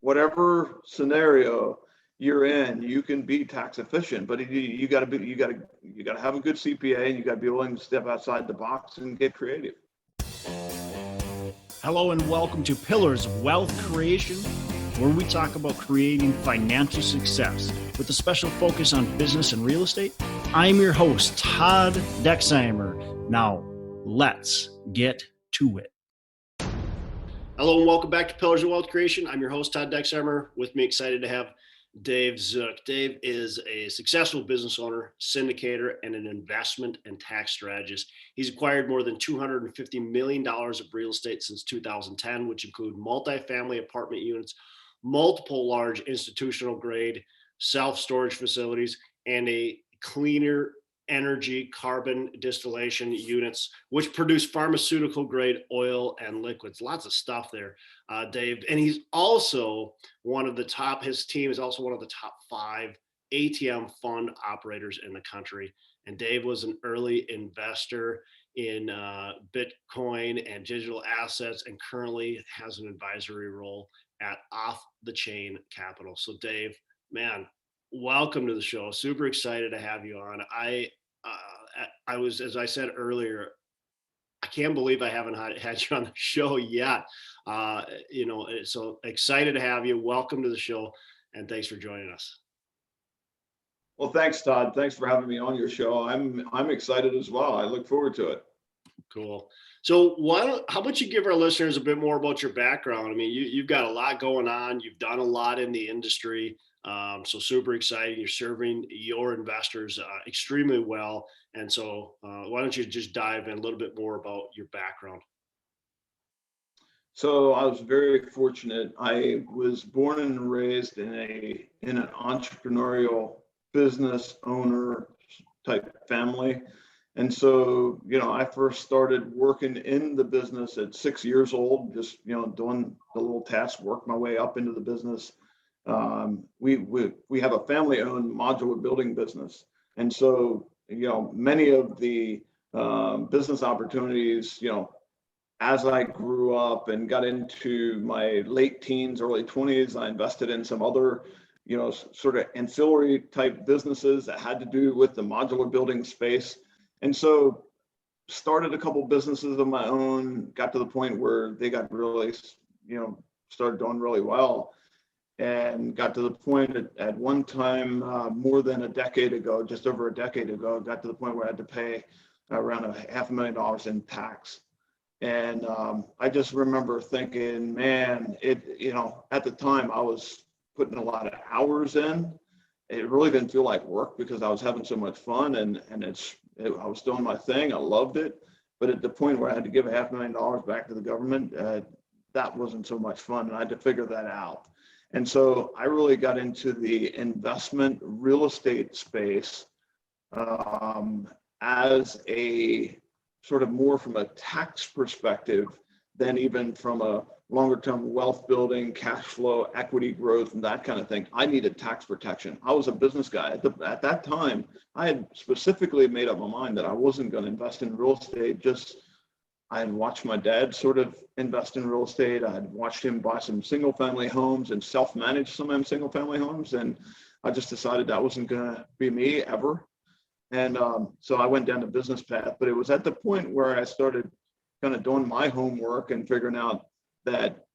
whatever scenario you're in, you can be tax efficient, but you got to have a good CPA, and you got to be willing to step outside the box and get creative. Hello and welcome to Pillars of Wealth Creation, where we talk about creating financial success with a special focus on business and real estate. I'm your host, Todd Dexheimer. Now, let's get to it. Hello and welcome back to Pillars of Wealth Creation. I'm your host, Todd Dexheimer. With me, excited to have Dave Zook. Dave is a successful business owner, syndicator, and an investment and tax strategist. He's acquired more than $250 million of real estate since 2010, which include multifamily apartment units, multiple large institutional grade self-storage facilities, and a cleaner energy carbon distillation units, which produce pharmaceutical grade oil and liquids. Lots of stuff there, Dave. And he's also his team is also one of the top 5 ATM Fund Operators in the country. And Dave was an early investor in Bitcoin and digital assets, and currently has an advisory role at Off the Chain Capital. So Dave, man, welcome to the show. Super excited to have you on. I was, as I said earlier, I can't believe I haven't had you on the show yet. So excited to have you. Welcome to the show, and thanks for joining us. Well, thanks, Todd. Thanks for having me on your show. I'm excited as well. I look forward to it. Cool. So how about you give our listeners a bit more about your background? I mean, you've got a lot going on. You've done a lot in the industry. So super exciting. You're serving your investors extremely well. And so why don't you just dive in a little bit more about your background? So I was very fortunate. I was born and raised in an entrepreneurial business owner type family. And so, I first started working in the business at 6 years old, just, doing the little tasks, work my way up into the business. We have a family-owned modular building business. And so, many of the business opportunities, as I grew up and got into my late teens, early 20s, I invested in some other, sort of ancillary type businesses that had to do with the modular building space. And so started a couple businesses of my own, got to the point where they got really, started doing really well. And got to the point at one time, more than a decade ago, just over a decade ago, got to the point where I had to pay around $500,000 in tax. And I just remember thinking, man, at the time I was putting a lot of hours in. It really didn't feel like work because I was having so much fun, and I was doing my thing. I loved it. But at the point where I had to give $500,000 back to the government, that wasn't so much fun, and I had to figure that out. And so I really got into the investment real estate space as a sort of more from a tax perspective than even from a longer term wealth building, cash flow, equity growth, and that kind of thing. I needed tax protection. I was a business guy. At that time, I had specifically made up my mind that I wasn't going to invest in real estate. I had watched my dad sort of invest in real estate. I had watched him buy some single family homes and self-manage some of them single family homes. And I just decided that wasn't going to be me ever. And so I went down the business path, but it was at the point where I started kind of doing my homework and figuring out that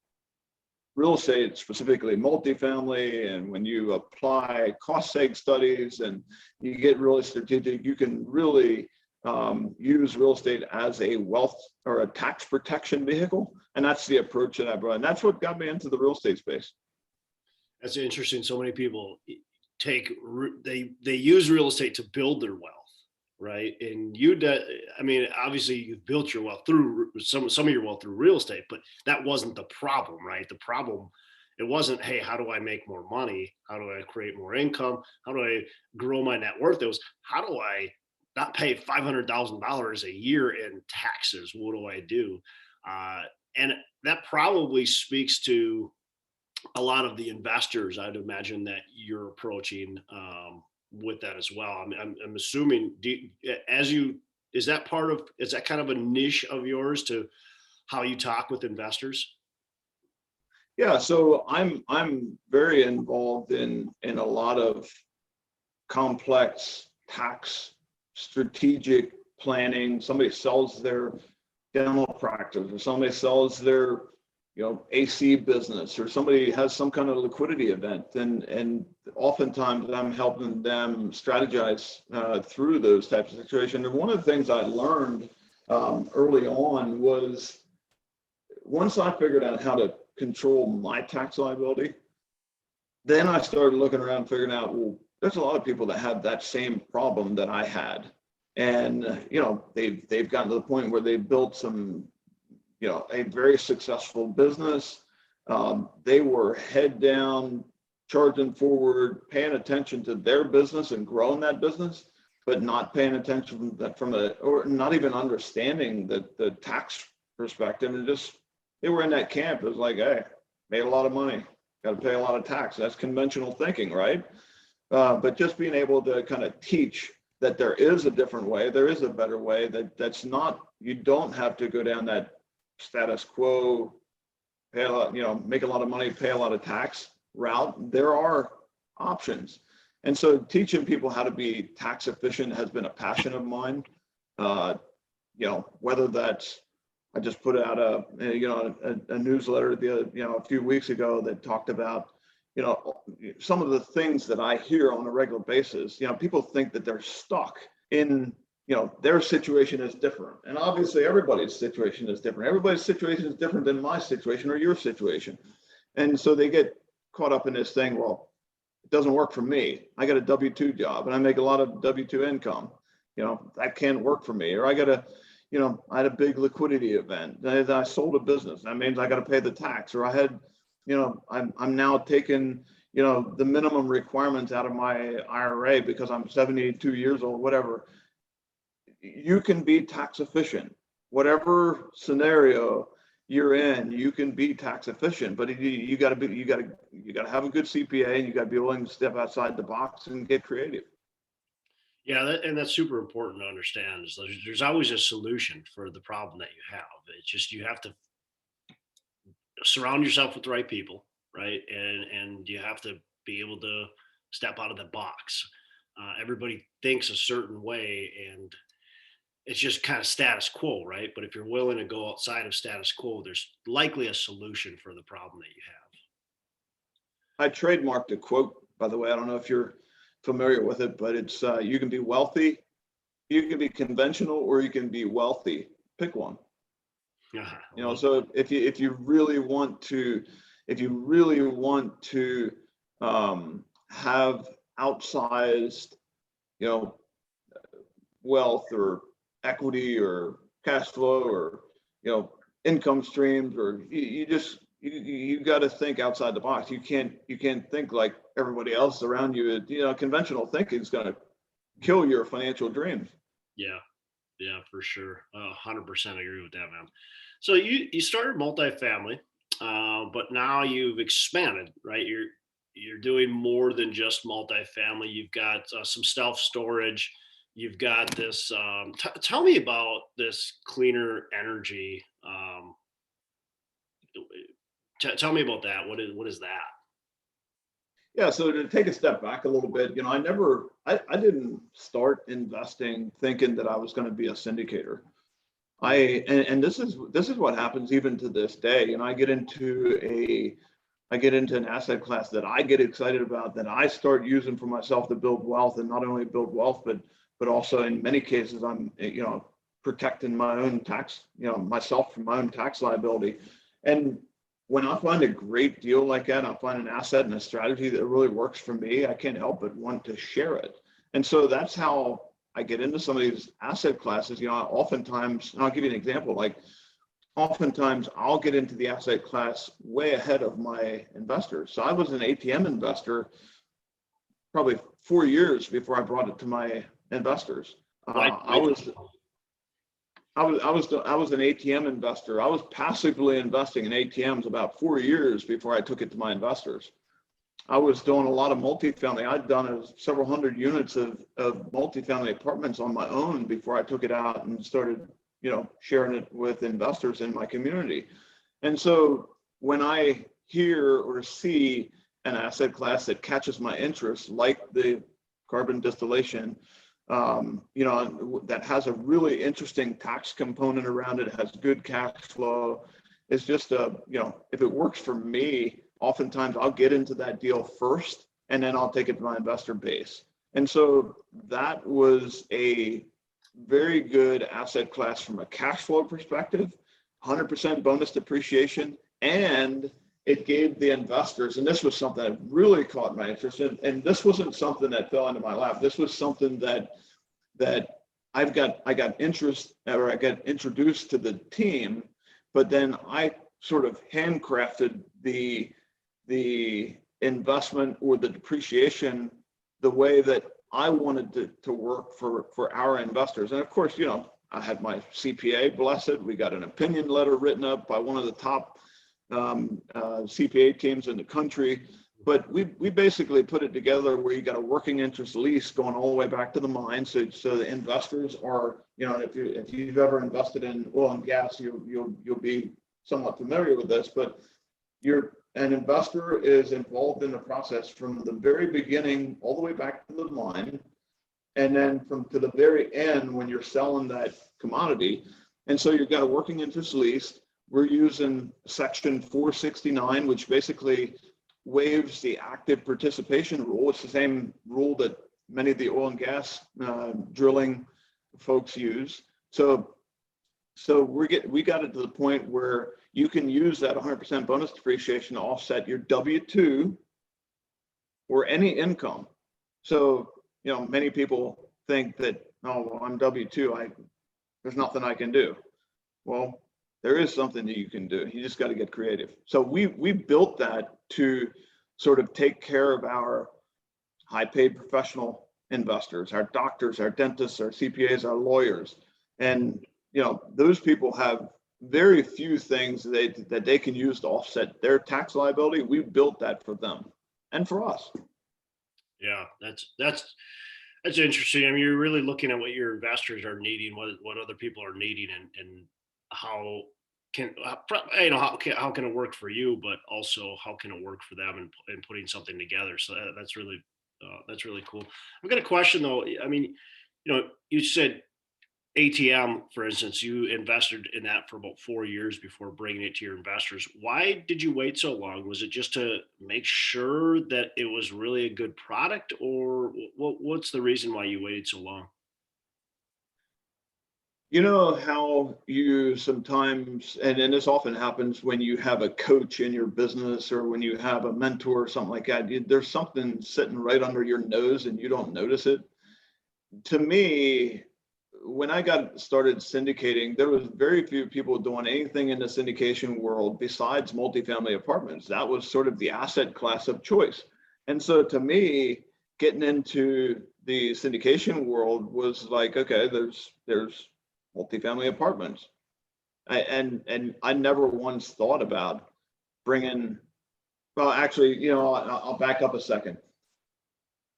real estate, specifically multifamily, and when you apply cost seg studies and you get really strategic, you can really use real estate as a wealth or a tax protection vehicle. And that's the approach that I brought. And that's what got me into the real estate space. That's interesting. So many people they use real estate to build their wealth, right? And obviously you've built your wealth through some of your wealth through real estate, but that wasn't the problem, right? The problem, it wasn't, hey, how do I make more money? How do I create more income? How do I grow my net worth? It was, how do I not pay $500,000 a year in taxes? What do I do? And that probably speaks to a lot of the investors, I'd imagine, that you're approaching with that as well. I'm assuming, is that kind of a niche of yours to how you talk with investors? Yeah, so I'm very involved in a lot of complex tax strategic planning. Somebody sells their dental practice, or somebody sells their AC business, or somebody has some kind of liquidity event, and oftentimes I'm helping them strategize through those types of situations. And one of the things I learned early on was, once I figured out how to control my tax liability, then I started looking around, figuring out, well, there's a lot of people that have that same problem that I had. And, they've gotten to the point where they've built some, a very successful business. They were head down, charging forward, paying attention to their business and growing that business, but not paying attention or not even understanding the tax perspective. And just, they were in that camp. It was like, hey, made a lot of money, got to pay a lot of tax. That's conventional thinking, right? But just being able to kind of teach that there is a different way, there is a better way, that's not, you don't have to go down that status quo, pay a lot, make a lot of money, pay a lot of tax route. There are options. And so teaching people how to be tax efficient has been a passion of mine. Whether that's, I just put out a newsletter a few weeks ago that talked about, some of the things that I hear on a regular basis. People think that they're stuck in, their situation is different. And obviously everybody's situation is different. Everybody's situation is different than my situation or your situation. And so they get caught up in this thing, well, it doesn't work for me. I got a W-2 job and I make a lot of W-2 income. That can't work for me. Or I got a, I had a big liquidity event. I sold a business. That means I got to pay the tax. Or I had, I'm now taking, the minimum requirements out of my IRA because I'm 72 years old, whatever. You can be tax efficient. Whatever scenario you're in, you can be tax efficient, but you got to have a good CPA, and you got to be willing to step outside the box and get creative. Yeah, and that's super important to understand. Is there's always a solution for the problem that you have. It's just, you have to surround yourself with the right people, right? And you have to be able to step out of the box. Everybody thinks a certain way, and it's just kind of status quo, right? But if you're willing to go outside of status quo, there's likely a solution for the problem that you have. I trademarked a quote, by the way. I don't know if you're familiar with it, but it's you can be wealthy, you can be conventional, or you can be wealthy. Pick one. Yeah. So if you really want to have outsized, wealth or equity or cash flow or income streams, or you got to think outside the box. You can't think like everybody else around you. Conventional thinking is going to kill your financial dreams. Yeah, for sure. 100% agree with that, man. So you started multifamily, but now you've expanded, right? You're doing more than just multifamily. You've got some self-storage. You've got this. Tell me about this cleaner energy. Tell me about that. What is that? Yeah, so to take a step back a little bit, I didn't start investing thinking that I was going to be a syndicator. And this is what happens even to this day. I get into an asset class that I get excited about, that I start using for myself to build wealth, and not only build wealth, but also in many cases I'm protecting my own tax, myself from my own tax liability. And when I find a great deal like that, I find an asset and a strategy that really works for me, I can't help but want to share it. And so that's how I get into some of these asset classes. Oftentimes, and I'll give you an example, like oftentimes I'll get into the asset class way ahead of my investors. So I was an ATM investor probably 4 years before I brought it to my investors. I was an ATM investor. I was passively investing in ATMs about 4 years before I took it to my investors. I was doing a lot of multifamily. I'd done several hundred units of multifamily apartments on my own before I took it out and started, sharing it with investors in my community. And so when I hear or see an asset class that catches my interest, like the carbon distillation, that has a really interesting tax component around it, has good cash flow. It's just if it works for me, oftentimes I'll get into that deal first, and then I'll take it to my investor base. And so that was a very good asset class from a cash flow perspective, 100% bonus depreciation, and it gave the investors, and this was something that really caught my interest, and this wasn't something that fell into my lap. This was something that I got introduced to the team, but then I sort of handcrafted the investment or the depreciation the way that I wanted to work for our investors. And of course, I had my CPA, bless it. We got an opinion letter written up by one of the top CPA teams in the country. But we basically put it together where you got a working interest lease going all the way back to the mine. So the investors are, if you've ever invested in oil and gas, you'll be somewhat familiar with this. But an investor is involved in the process from the very beginning all the way back to the mine, and then to the very end when you're selling that commodity. And so you've got a working interest lease. We're using Section 469, which basically waives the active participation rule. It's the same rule that many of the oil and gas drilling folks use. So we got it to the point where you can use that 100% bonus depreciation to offset your W-2 or any income. So, many people think that, I'm W-2, there's nothing I can do. Well, there is something that you can do. You just got to get creative. So we built that to sort of take care of our high-paid professional investors, our doctors, our dentists, our CPAs, our lawyers. And, those people have very few things that they can use to offset their tax liability. We built that for them and for us. Yeah, that's interesting. I mean, you're really looking at what your investors are needing, what other people are needing, and how can it work for you, but also how can it work for them and putting something together. So that's really cool. I've got a question though. I mean, you said ATM, for instance, you invested in that for about 4 years before bringing it to your investors. Why did you wait so long? Was it just to make sure that it was really a good product, or what's the reason why you waited so long? You know how you sometimes, and this often happens when you have a coach in your business or when you have a mentor or something like that, there's something sitting right under your nose and you don't notice it. To me, when I got started syndicating, there was very few people doing anything in the syndication world besides multifamily apartments. That was sort of the asset class of choice. And so to me, getting into the syndication world was like, okay, there's multifamily apartments. And I never once thought about bringing, well, actually, I'll back up a second.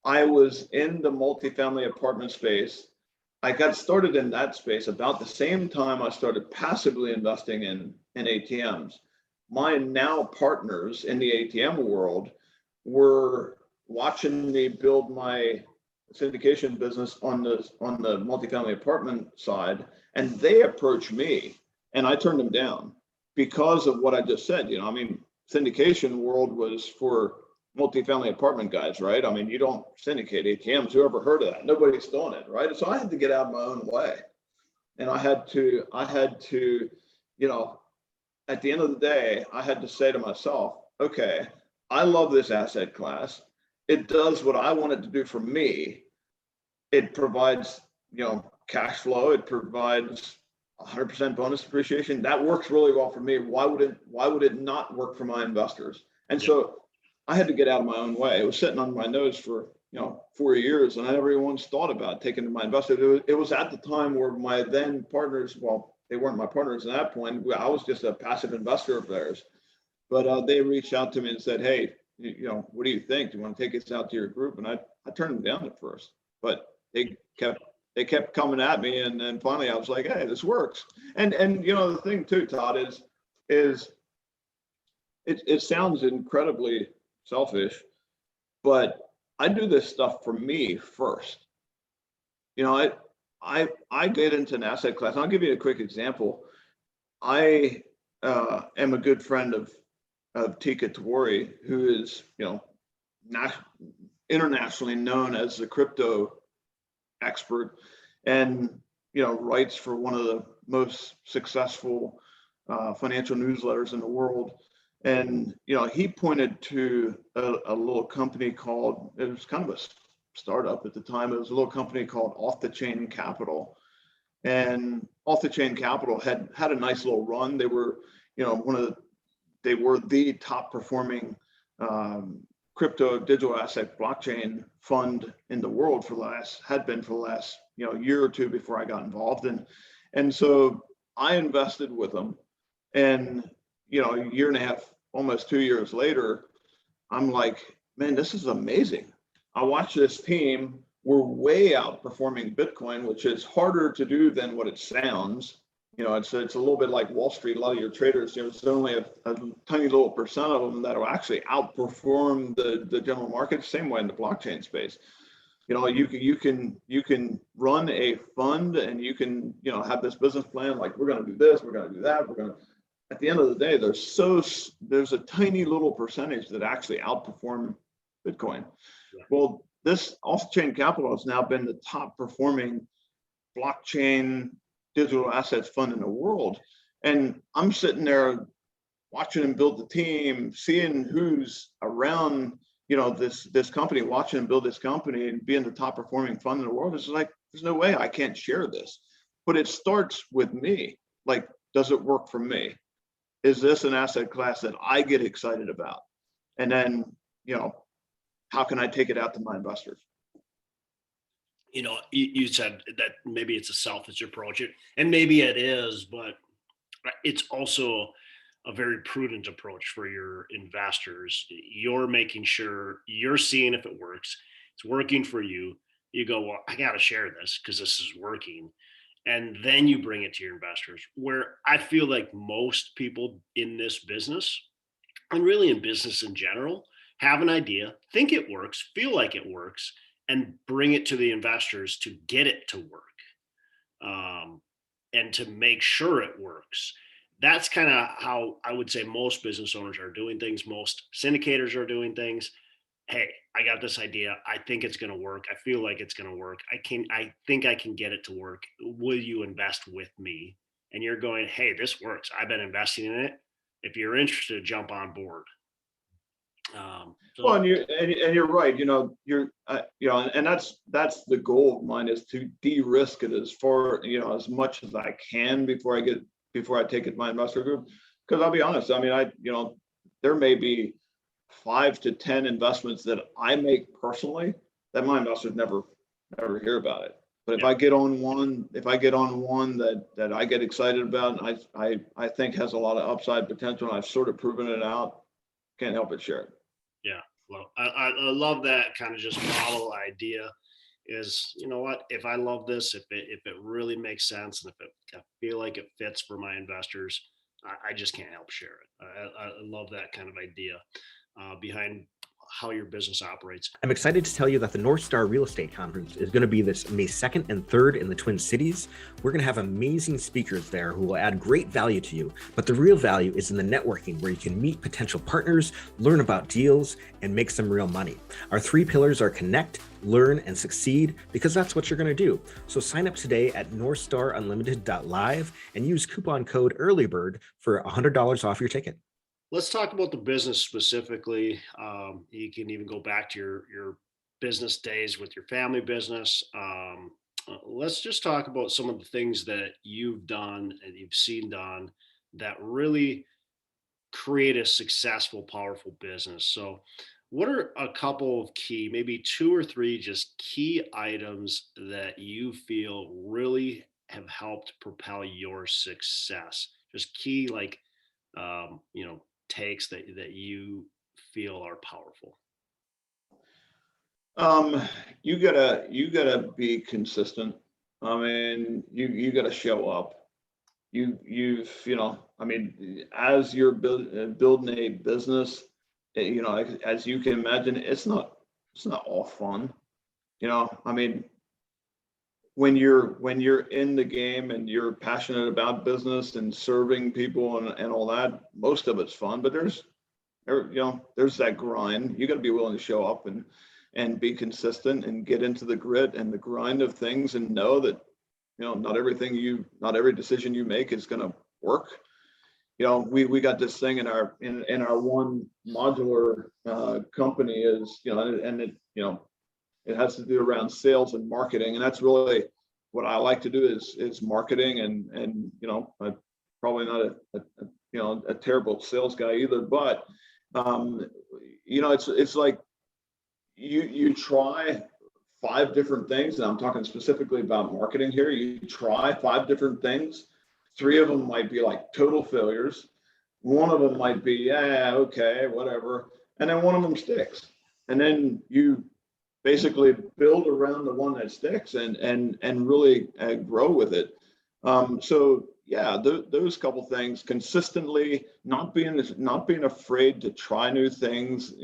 I was in the multifamily apartment space. I got started in that space about the same time I started passively investing in ATMs. My now partners in the ATM world were watching me build my syndication business on the multifamily apartment side, and they approached me and I turned them down because of what I just said. Syndication world was for multifamily apartment guys, right? I mean, you don't syndicate ATMs. Who ever heard of that? Nobody's doing it, right? So I had to get out of my own way. And I had to, at the end of the day, I had to say to myself, okay, I love this asset class. It does what I want it to do for me. It provides, cash flow. It provides 100% bonus depreciation. That works really well for me. Why would it not work for my investors? And so I had to get out of my own way. It was sitting on my nose for 4 years, and I never once thought about taking to my investors. It was at the time where my then partners, well, they weren't my partners at that point. I was just a passive investor of theirs, but they reached out to me and said, "Hey, what do you think? Do you want to take us out to your group?" And I turned them down at first, but they kept coming at me, and then finally I was like, "Hey, this works." And the thing too, Todd, is it sounds incredibly selfish, but I do this stuff for me first. You know, I get into an asset class. I'll give you a quick example. I am a good friend of Tika Tawari, who is, internationally known as the crypto expert, and writes for one of the most successful financial newsletters in the world. And he pointed to a little company called, it was kind of a startup at the time. It was a little company called Off the Chain Capital. And Off the Chain Capital had a nice little run. They were, they were the top performing crypto digital asset blockchain fund in the world had been for the last year or two before I got involved. And so I invested with them, and a year and a half, almost 2 years later, I'm like, man, this is amazing. I watch this team. We're way outperforming Bitcoin, which is harder to do than what it sounds. It's a little bit like Wall Street. A lot of your traders, there's only a tiny little percent of them that will actually outperform the general market. Same way in the blockchain space. You can run a fund, and you can have this business plan, like we're going to do this, we're going to do that, at the end of the day, there's a tiny little percentage that actually outperform Bitcoin. Yeah. Well, this off-chain capital has now been the top performing blockchain digital assets fund in the world. And I'm sitting there watching them build the team, seeing who's around, this company, watching them build this company and being the top performing fund in the world. It's like, there's no way I can't share this. But it starts with me. Like, does it work for me? Is this an asset class that I get excited about? And then, how can I take it out to my investors? You said that maybe it's a selfish approach, and maybe it is, but it's also a very prudent approach for your investors. You're making sure you're seeing if it works. It's working for you. You go, well, I got to share this because this is working. And then you bring it to your investors, where I feel like most people in this business, and really in business in general, have an idea, think it works, feel like it works, and bring it to the investors to get it to work, and to make sure it works. That's kind of how I would say most business owners are doing things. Most syndicators are doing things. Hey, I got this idea. I think it's going to work. I feel like it's going to work. I think I can get it to work. Will you invest with me? And you're going, hey, this works. I've been investing in it. If you're interested, jump on board. Well, and you're right. And that's the goal of mine, is to de-risk it as far, as much as I can before I take it to my investor group. Because I'll be honest, there may be 5 to 10 investments that I make personally that my investors never hear about it. But if I get on one that I get excited about, and I think has a lot of upside potential, and I've sort of proven it out, can't help but share it. Yeah, well, I love that kind of just model idea. Is, what, if I love this, if it really makes sense, and if I feel like it fits for my investors, I just can't help share it. I love that kind of idea behind how your business operates. I'm excited to tell you that the North Star Real Estate Conference is going to be this May 2nd and 3rd in the Twin Cities. We're going to have amazing speakers there who will add great value to you. But the real value is in the networking, where you can meet potential partners, learn about deals, and make some real money. Our 3 pillars are connect, learn, and succeed, because that's what you're going to do. So sign up today at northstarunlimited.live and use coupon code EARLYBIRD for $100 off your ticket. Let's talk about the business specifically. You can even go back to your business days with your family business. Let's just talk about some of the things that you've done and you've seen done that really create a successful, powerful business. So what are a couple of key, maybe 2 or 3 just key items that you feel really have helped propel your success? Just key, like, takes that you feel are powerful. You gotta be consistent. You gotta show up. You've I mean, as you're building a business, as you can imagine, it's not all fun. I mean, when you're in the game and you're passionate about business and serving people and all that, most of it's fun, but there's that grind. You got to be willing to show up and be consistent and get into the grit and the grind of things, and know that, not every decision you make is going to work. We got this thing in our one modular company is, and it has to do around sales and marketing, and that's really what I like to do is marketing, and I'm probably not a terrible sales guy either, but it's like you try 5 different things, and I'm talking specifically about marketing here. You try 5 different things. 3 of them might be like total failures. 1 of them might be, yeah, okay, whatever. And then 1 of them sticks. And then you basically build around the one that sticks and really grow with it. So yeah, those couple things, consistently not being afraid to try new things,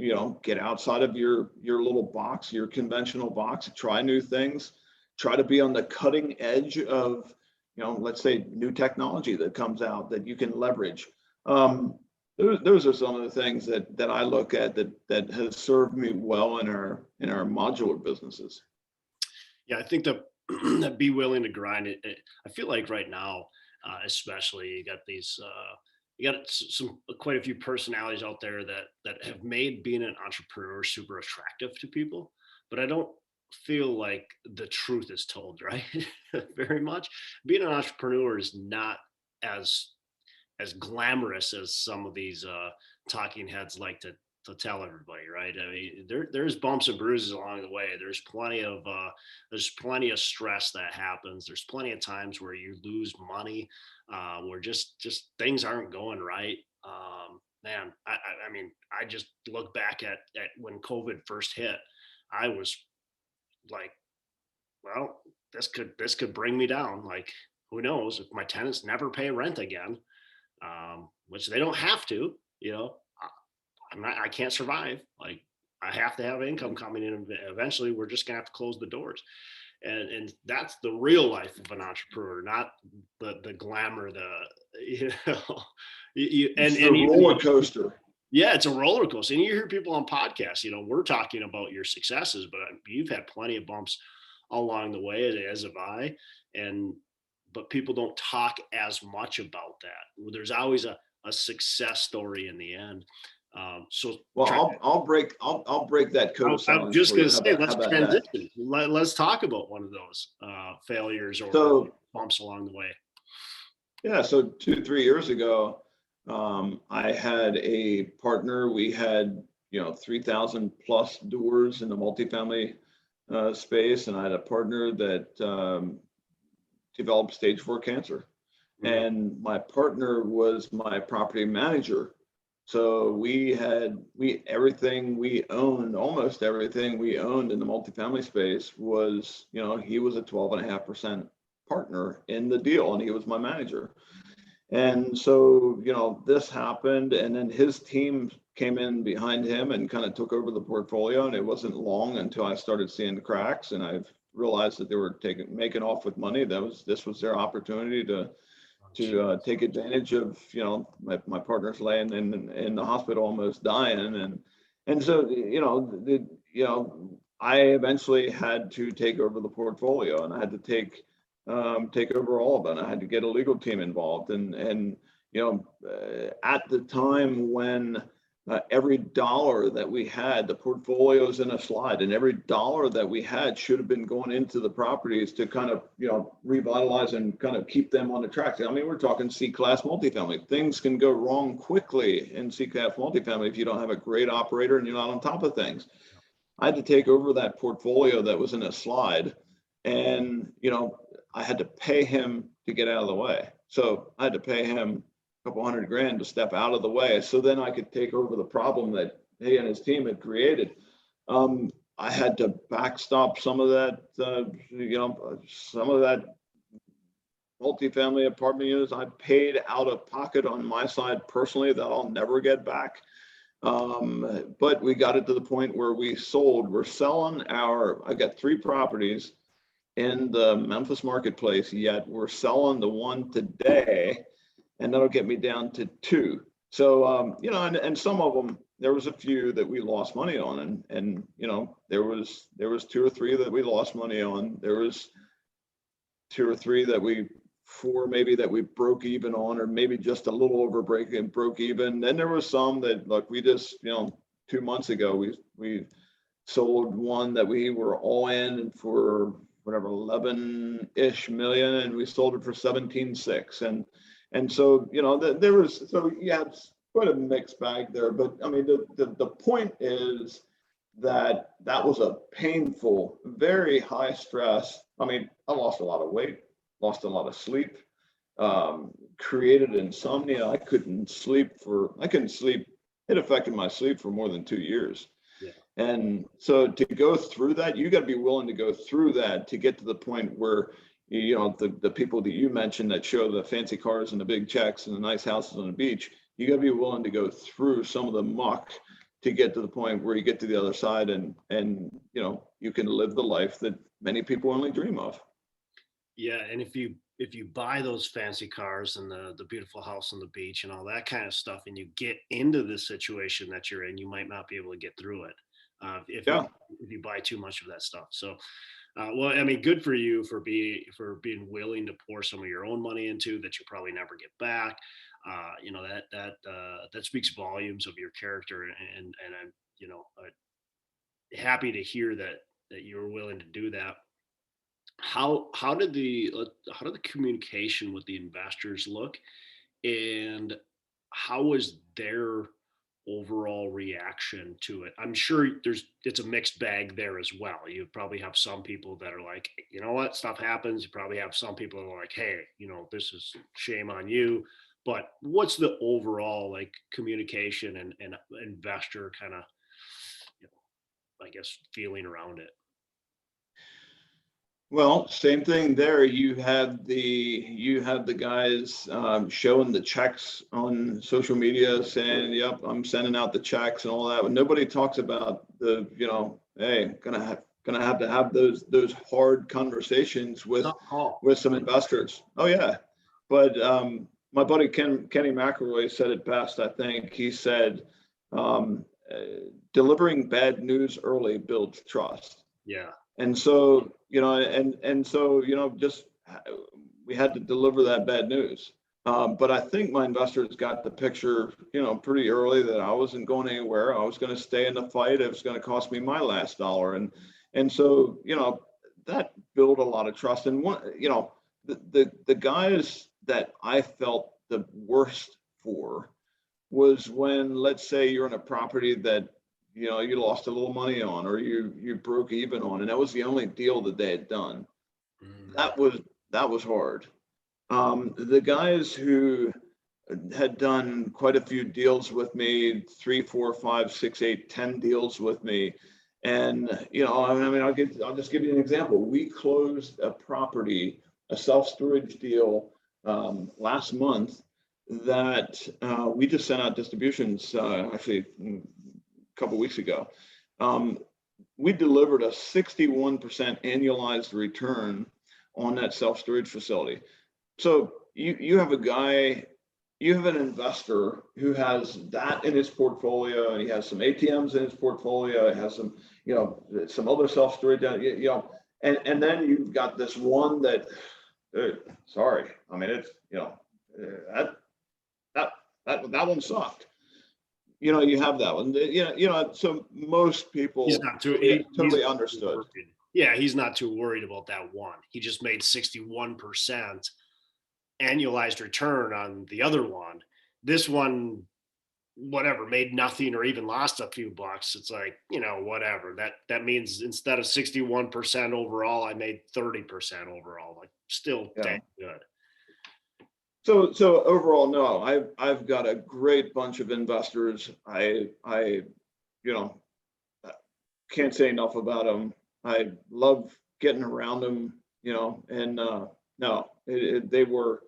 get outside of your little box, your conventional box, try new things, try to be on the cutting edge of, let's say, new technology that comes out that you can leverage. Those are some of the things that I look at that has served me well in our modular businesses. Yeah, I think that be willing to grind it. I feel like right now, especially, you got quite a few personalities out there that have made being an entrepreneur super attractive to people, but I don't feel like the truth is told, right? Very much. Being an entrepreneur is not as glamorous as some of these talking heads like to tell everybody, right? I mean, there's bumps and bruises along the way. There's plenty of stress that happens. There's plenty of times where you lose money, where just things aren't going right. Man, I mean, I just look back at when COVID first hit. I was like, well, this could bring me down. Like, who knows if my tenants never pay rent again, which they don't have to, I can't survive. Like, I have to have income coming in. Eventually we're just gonna have to close the doors. And that's the real life of an entrepreneur, not the glamour, It's a roller coaster. Yeah, it's a roller coaster. And you hear people on podcasts, we're talking about your successes, but you've had plenty of bumps along the way, as have I. But people don't talk as much about that. There's always a success story in the end. I'll break that code. I'm just going to say, let's transition. Let's talk about one of those failures or bumps along the way. Yeah. So 2-3 years ago, I had a partner. We had 3,000 plus doors in the multifamily space, and I had a partner that developed stage 4 cancer. Mm-hmm. And my partner was my property manager. So everything we owned, almost everything we owned in the multifamily space was, he was a 12.5% partner in the deal, and he was my manager. And so, this happened, and then his team came in behind him and kind of took over the portfolio. And it wasn't long until I started seeing the cracks, and I've realized that they were making off with money. This was their opportunity to take advantage of, my partner's laying in the hospital almost dying. And so, I eventually had to take over the portfolio, and I had to take over all of it. I had to get a legal team involved. And at the time when every dollar that we had, the portfolio's in a slide, and every dollar that we had should have been going into the properties to kind of, revitalize and kind of keep them on the track. I mean, we're talking C-class multifamily. Things can go wrong quickly in C-class multifamily if you don't have a great operator and you're not on top of things. I had to take over that portfolio that was in a slide, and, I had to pay him to get out of the way. So I had to pay him couple $100,000 to step out of the way, so then I could take over the problem that he and his team had created. I had to backstop some of that, some of that multifamily apartment units I paid out of pocket on my side personally that I'll never get back. But we got it to the point where we're selling I got 3 properties in the Memphis marketplace, yet we're selling the one today, and that'll get me down to 2. So, and some of them, there was a few that we lost money on, and there was 2 or 3 that we lost money on. There was 2 or 3 4 maybe that we broke even on, or maybe just a little over broke even. Then there was some that, look, we just 2 months ago we sold one that we were all in for whatever 11-ish million, and we sold it for 17.6. And so there was, so you had quite a mixed bag there. But I mean, the point is that was a painful, very high stress. I mean, I lost a lot of weight, lost a lot of sleep, created insomnia. I couldn't sleep. It affected my sleep for more than 2 years. Yeah. And so to go through that, you got to be willing to go through that to get to the point where, the people that you mentioned that show the fancy cars and the big checks and the nice houses on the beach, you got to be willing to go through some of the muck to get to the point where you get to the other side and you can live the life that many people only dream of. Yeah, and if you buy those fancy cars and the beautiful house on the beach and all that kind of stuff, and you get into the situation that you're in, you might not be able to get through it if you buy too much of that stuff. So, well, I mean, good for you for being willing to pour some of your own money into that you probably never get back. That speaks volumes of your character, and I'm happy to hear that you were willing to do that. How did the communication with the investors look, and how was their overall reaction to it? I'm sure it's a mixed bag there as well. You probably have some people that are like, you know what, stuff happens. You probably have some people that are like, hey, this is shame on you. But what's the overall communication and investor kind of, I guess, feeling around it? Well, same thing there. You had the guys showing the checks on social media saying, "Yep, I'm sending out the checks" and all that. But nobody talks about the, hey, gonna have to have those hard conversations with some investors. Oh yeah, but my buddy Kenny McElroy said it best. I think he said, "Delivering bad news early builds trust." Yeah. And so, just we had to deliver that bad news. But I think my investors got the picture, pretty early that I wasn't going anywhere. I was going to stay in the fight. It was going to cost me my last dollar. And so, that built a lot of trust. And the guys that I felt the worst for was when, let's say you're in a property that you lost a little money on, or you broke even on, and that was the only deal that they had done. That was hard. The guys who had done quite a few deals with me, 3, 4, 5, 6, 8, 10 deals with me, and I'll just give you an example. We closed a property, a self-storage deal last month that we just sent out distributions actually couple weeks ago. We delivered a 61% annualized return on that self-storage facility. So you have an investor who has that in his portfolio, and he has some ATMs in his portfolio, he has some other self-storage, and then you've got this one that, sorry, I mean, it's, that one sucked. You have that one. So most people totally understood. Yeah, he's not too worried about that one. He just made 61% annualized return on the other one. This one, whatever, made nothing or even lost a few bucks. It's like, whatever. That means instead of 61% overall, I made 30% overall. Like, still dang good. So overall, no, I've got a great bunch of investors. I can't say enough about them. I love getting around them, and no, they were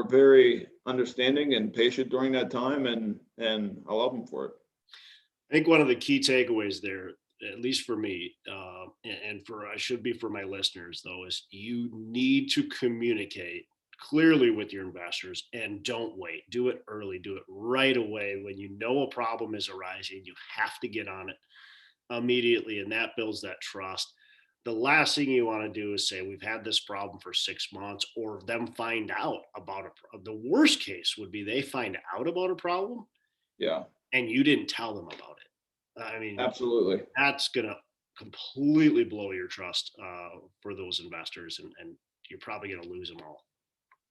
very understanding and patient during that time, and I love them for it. I think one of the key takeaways there, at least for me, and I should be for my listeners though, is you need to communicate clearly with your investors, and don't wait. Do it early. Do it right away. When you know a problem is arising, you have to get on it immediately, and that builds that trust. The last thing you want to do is say, we've had this problem for 6 months, or them find out about it. The worst case would be they find out about a problem, Yeah, and you didn't tell them about it. I mean, absolutely. that's going to completely blow your trust for those investors, and you're probably going to lose them all.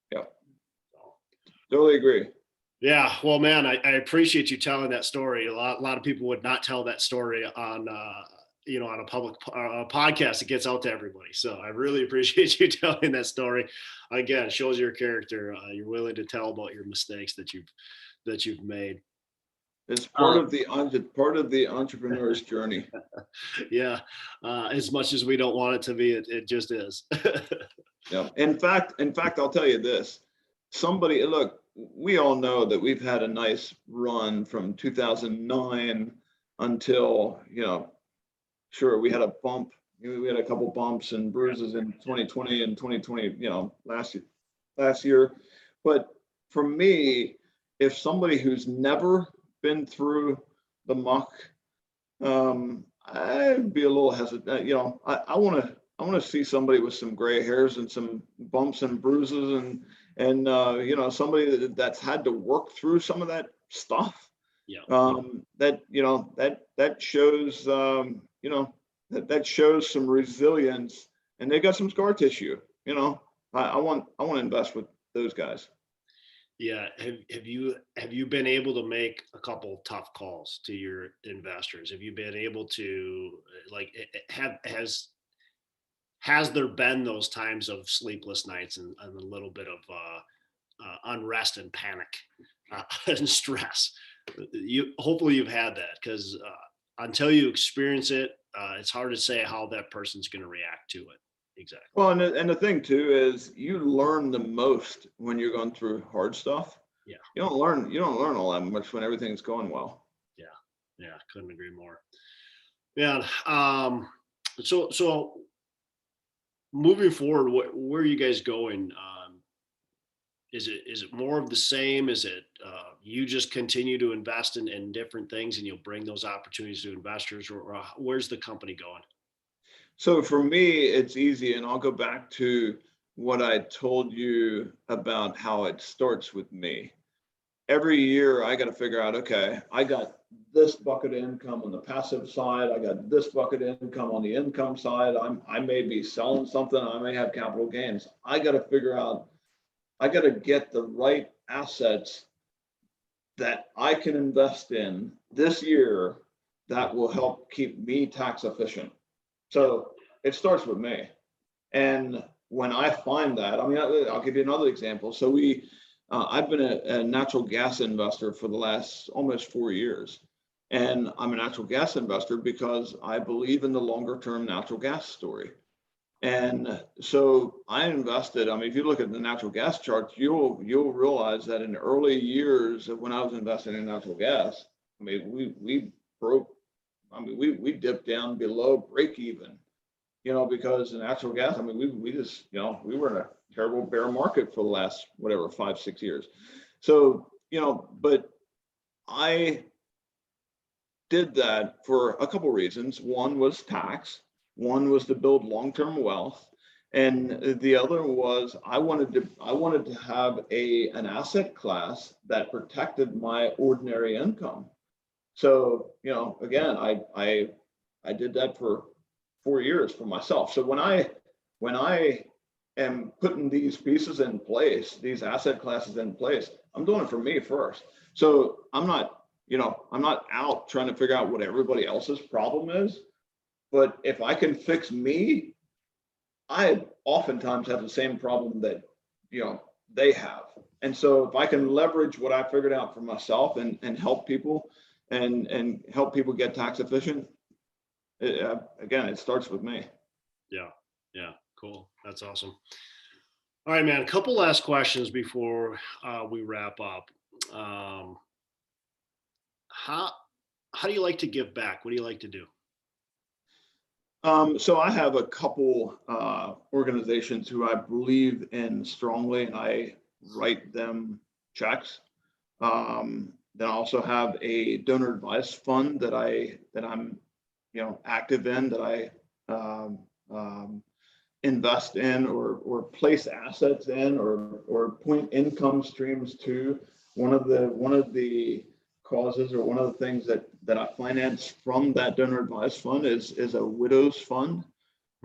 Yeah, So, totally agree. yeah, well, man, I appreciate you telling that story. A lot of people would not tell that story on on a public podcast that gets out to everybody. So I really appreciate you telling that story. Again, shows your character. You're willing to tell about your mistakes that you've made. It's part of the entrepreneur's journey. Yeah, as much as we don't want it to be, it just is. Yeah. In fact, I'll tell you this. Look, we all know that we've had a nice run from 2009 until, sure, we had a bump. We had a couple bumps and bruises in 2020 and 2020, last year. But for me, if somebody who's never been through the muck, I'd be a little hesitant. I want to see somebody with some gray hairs and some bumps and bruises, and somebody that's had to work through some of that stuff. Yeah. That shows that shows some resilience, and they got some scar tissue. I want to invest with those guys. Yeah. Have you been able to make a couple tough calls to your investors? Have you been able to, like, has there been those times of sleepless nights and a little bit of unrest and panic and stress? Hopefully you've had that, because until you experience it, it's hard to say how that person's going to react to it. Exactly. Well, and the thing too is you learn the most when you're going through hard stuff. Yeah. You don't learn all that much when everything's going well. Yeah, couldn't agree more. Yeah. So moving forward, where are you guys going? Is it more of the same? Is it you just continue to invest in different things and you'll bring those opportunities to investors, or where's the company going? So for me, it's easy, and I'll go back to what I told you about how it starts with me. Every year I got to figure out, okay, I got this bucket of income on the passive side. I got this bucket of income on the income side. I may be selling something. I may have capital gains. I got to figure out, I got to get the right assets that I can invest in this year that will help keep me tax efficient. So it starts with me. And when I find that, I'll give you another example. So I've been a natural gas investor for the last almost 4 years. And I'm a natural gas investor because I believe in the longer term natural gas story. And so I invested, if you look at the natural gas charts, you'll realize that in early years when I was investing in natural gas, we broke, we dipped down below break even, because the natural gas, we just, we were in a terrible bear market for the last, 5-6 years. So, but I did that for a couple reasons. One was tax. One was to build long-term wealth, and the other was I wanted to have an asset class that protected my ordinary income. So again, I did that for 4 years for myself. So when I am putting these pieces in place, these asset classes in place, I'm doing it for me first. So I'm not out trying to figure out what everybody else's problem is. But if I can fix me, I oftentimes have the same problem that, they have. And so if I can leverage what I figured out for myself and help people and help people get tax efficient, again, it starts with me. Yeah. Cool. That's awesome. All right, man. A couple last questions before we wrap up. How how do you like to give back? What do you like to do? So I have a couple organizations who I believe in strongly, and I write them checks. Then I also have a donor advice fund that I'm active in, that I invest in, or place assets in, or point income streams to. One of the causes, or one of the things that I finance from that donor advice fund is a widows fund.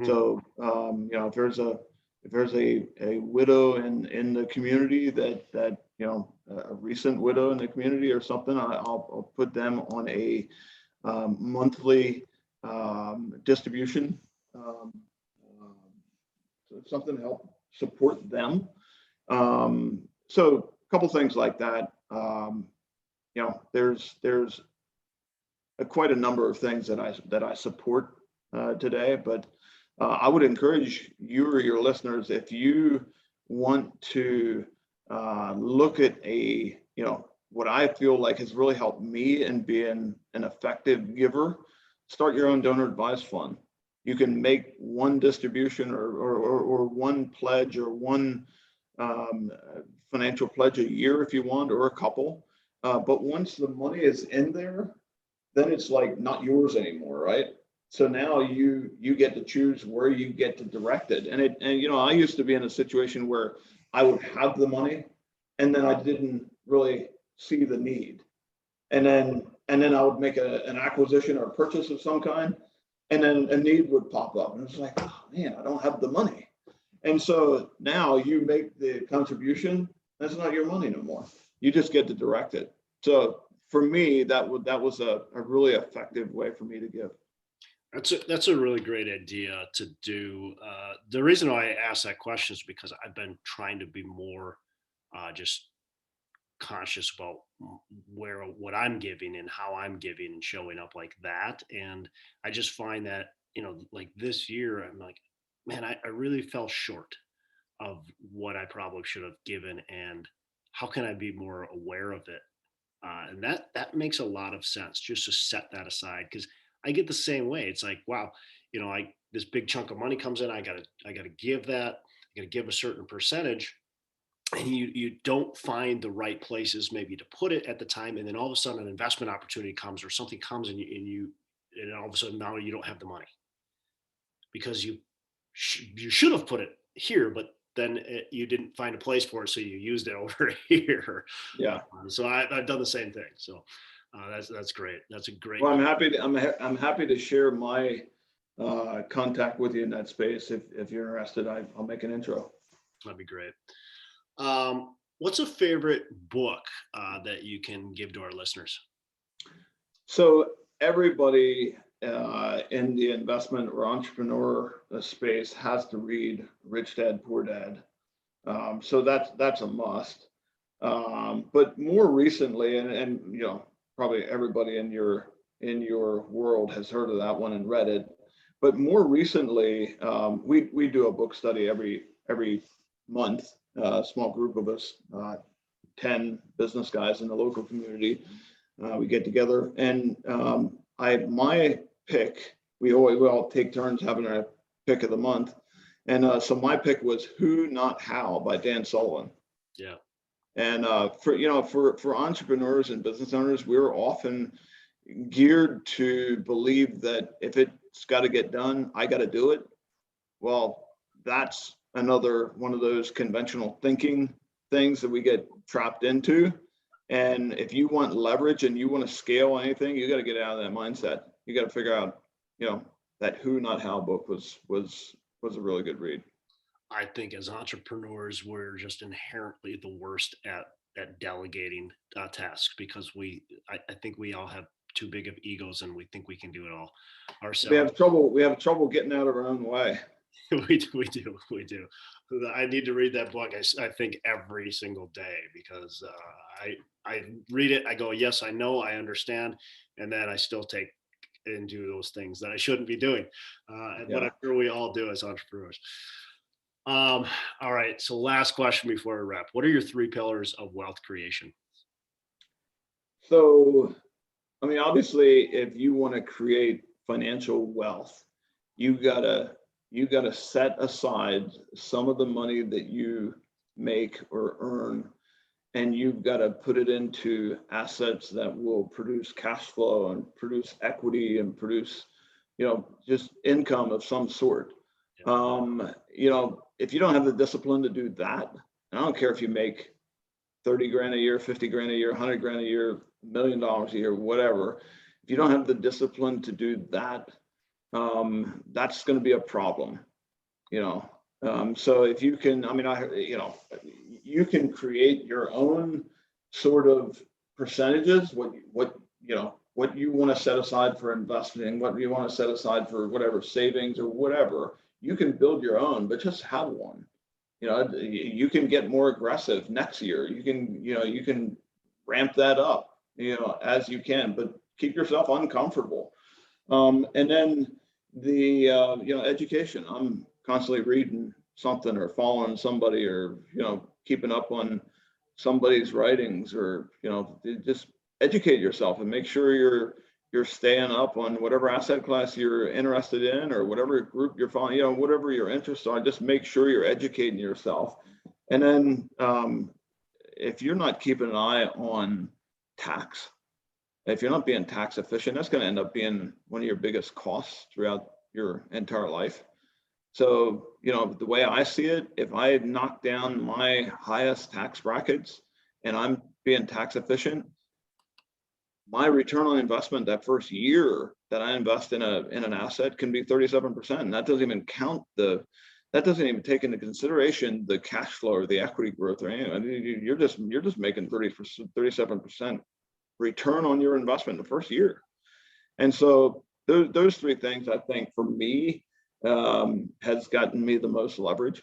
So if there's a widow in the community, that a recent widow in the community or something, I'll put them on a monthly distribution, something to help support them. So a couple things like that. There's quite a number of things that I support today, but I would encourage you or your listeners, if you want to look at what I feel like has really helped me in being an effective giver, start your own donor advice fund. You can make one distribution, or one pledge, or one financial pledge a year if you want, or a couple. But once the money is in there, then it's like not yours anymore, right? So now you get to choose where you get to direct it. And I used to be in a situation where I would have the money, and then I didn't really see the need. And then I would make an acquisition or purchase of some kind, and then a need would pop up. And it's like, oh man, I don't have the money. And so now you make the contribution, that's not your money no more. You just get to direct it. So for me, that was a really effective way for me to give. That's a really great idea to do. The reason why I asked that question is because I've been trying to be more just conscious about what I'm giving and how I'm giving and showing up like that. And I just find that, like this year, I'm like, man, I really fell short of what I probably should have given, and how can I be more aware of it? And that makes a lot of sense, just to set that aside, because I get the same way. It's like, wow, this big chunk of money comes in, I gotta give that, I gotta give a certain percentage, and you don't find the right places maybe to put it at the time, and then all of a sudden an investment opportunity comes, or something comes, and all of a sudden now you don't have the money because you should have put it here, but then you didn't find a place for it, so you used it over here. Yeah. So I've done the same thing. So that's great. That's a great. Well, I'm happy to share my contact with you in that space. If you're interested, I'll make an intro. That'd be great. What's a favorite book that you can give to our listeners? So everybody in the investment or entrepreneur space has to read Rich Dad Poor Dad. So that's a must. But more recently, and probably everybody in your world has heard of that one and read it. But more recently, we do a book study every month. A small group of us, 10 business guys in the local community, we get together, and my pick. We all take turns having a pick of the month, and so my pick was "Who Not How" by Dan Sullivan. Yeah. And for entrepreneurs and business owners, we're often geared to believe that if it's got to get done, I got to do it. Well, that's another one of those conventional thinking things that we get trapped into. And if you want leverage and you want to scale anything, you got to get out of that mindset. You got to figure out, that "Who Not How" book was a really good read. I think as entrepreneurs, we're just inherently the worst at delegating tasks, because I think we all have too big of egos, and we think we can do it all ourselves. We have trouble getting out of our own way. we do. I need to read that book. I think every single day, because I read it. I go, yes, I know, I understand, and then I still take and do those things that I shouldn't be doing. But I'm sure we all do as entrepreneurs. All right. So last question before we wrap. What are your 3 pillars of wealth creation? So, I mean, obviously, if you want to create financial wealth, you gotta set aside some of the money that you make or earn, and you've got to put it into assets that will produce cash flow and produce equity and produce, just income of some sort. If you don't have the discipline to do that, and I don't care if you make 30 grand a year, 50 grand a year, 100 grand a year, $1 million a year, whatever. If you don't have the discipline to do that, that's going to be a problem, so if you can, you can create your own sort of percentages, what you want to set aside for investing, what you want to set aside for whatever savings or whatever. You can build your own, but just have one. You can get more aggressive next year. You can ramp that up, as you can, but keep yourself uncomfortable. And then the, education. I'm constantly reading something or following somebody or, keeping up on somebody's writings or, just educate yourself and make sure you're staying up on whatever asset class you're interested in or whatever group you're following, whatever your interests are, just make sure you're educating yourself. And then if you're not keeping an eye on tax, if you're not being tax efficient, that's going to end up being one of your biggest costs throughout your entire life. So, the way I see it, if I knock down my highest tax brackets and I'm being tax efficient, my return on investment that first year that I invest in an asset can be 37%. And that doesn't even that doesn't even take into consideration the cash flow or the equity growth or anything. You're just making 37% return on your investment in the first year. And so those 3 things, I think, for me, has gotten me the most leverage.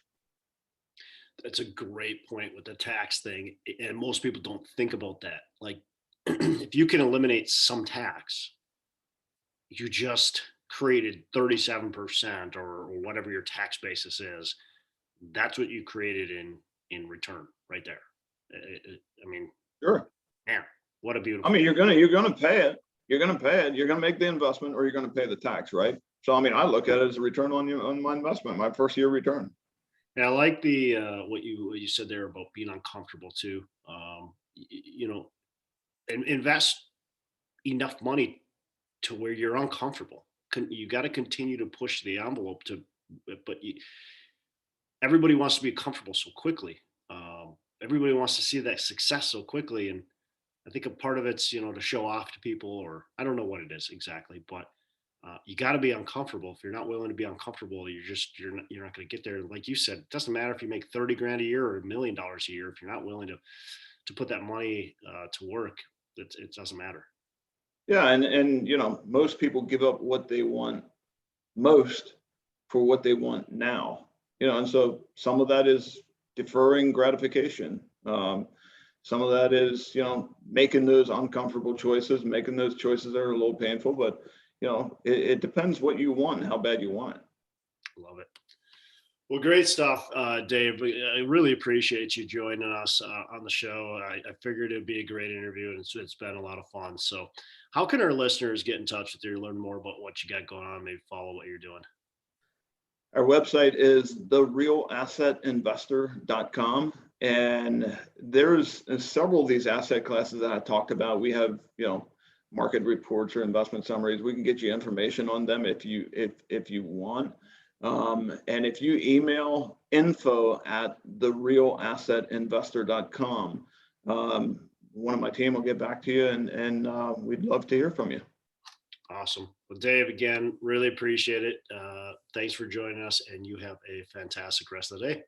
That's a great point with the tax thing. And most people don't think about that. Like, if you can eliminate some tax, you just created 37% or whatever your tax basis is. That's what you created in return right there. Sure. Man, what a beautiful. You're gonna pay it. You're gonna make the investment or you're gonna pay the tax, right? So I look at it as a return on my investment, my first year return. And I like the what you said there about being uncomfortable too. And invest enough money to where you're uncomfortable. You got to continue to push the envelope but everybody wants to be comfortable so quickly. Everybody wants to see that success so quickly. And I think a part of it's, to show off to people, or I don't know what it is exactly, but you got to be uncomfortable. If you're not willing to be uncomfortable, you're not going to get there. Like you said, it doesn't matter if you make 30 grand a year or $1 million a year. If you're not willing to put that money to work, it doesn't matter. Yeah. And most people give up what they want most for what they want now, and so some of that is deferring gratification. Some of that is, making those uncomfortable choices, making those choices that are a little painful, but it depends what you want and how bad you want it. Love it. Well, great stuff, Dave. I really appreciate you joining us on the show. I figured it'd be a great interview, and it's been a lot of fun. So how can our listeners get in touch with you, learn more about what you got going on, maybe follow what you're doing? Our website is therealassetinvestor.com. And there's several of these asset classes that I talked about. We have, market reports or investment summaries. We can get you information on them if you want. And if you email info@therealassetinvestor.com, one of my team will get back to you, and we'd love to hear from you. Awesome. Well, Dave, again, really appreciate it. Thanks for joining us, and you have a fantastic rest of the day.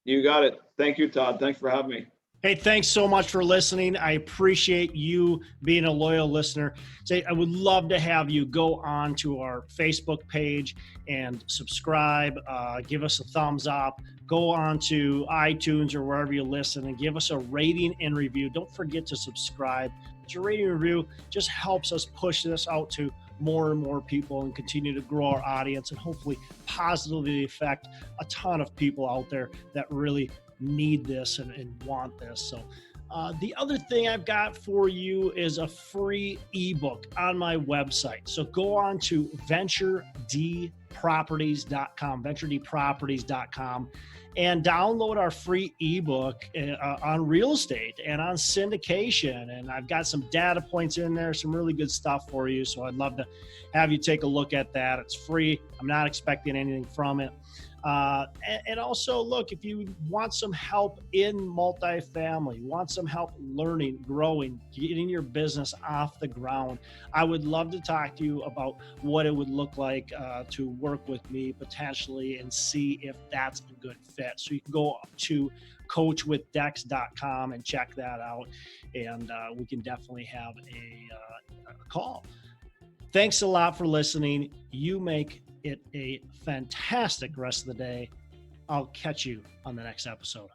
You got it. Thank you, Todd. Thanks for having me. Hey, thanks so much for listening. I appreciate you being a loyal listener. I would love to have you go on to our Facebook page and subscribe, give us a thumbs up, go on to iTunes or wherever you listen and give us a rating and review. Don't forget to subscribe. Your rating and review just helps us push this out to more and more people and continue to grow our audience and hopefully positively affect a ton of people out there that really need this and want this. So the other thing I've got for you is a free ebook on my website. So go on to venturedproperties.com, and download our free ebook on real estate and on syndication. And I've got some data points in there, some really good stuff for you. So I'd love to have you take a look at that. It's free. I'm not expecting anything from it. And also, look, if you want some help in multifamily, want some help learning, growing, getting your business off the ground, I would love to talk to you about what it would look like to work with me potentially and see if that's a good fit. So you can go to coachwithdex.com and check that out, and we can definitely have a call. Thanks a lot for listening. You make it a fantastic rest of the day. I'll catch you on the next episode.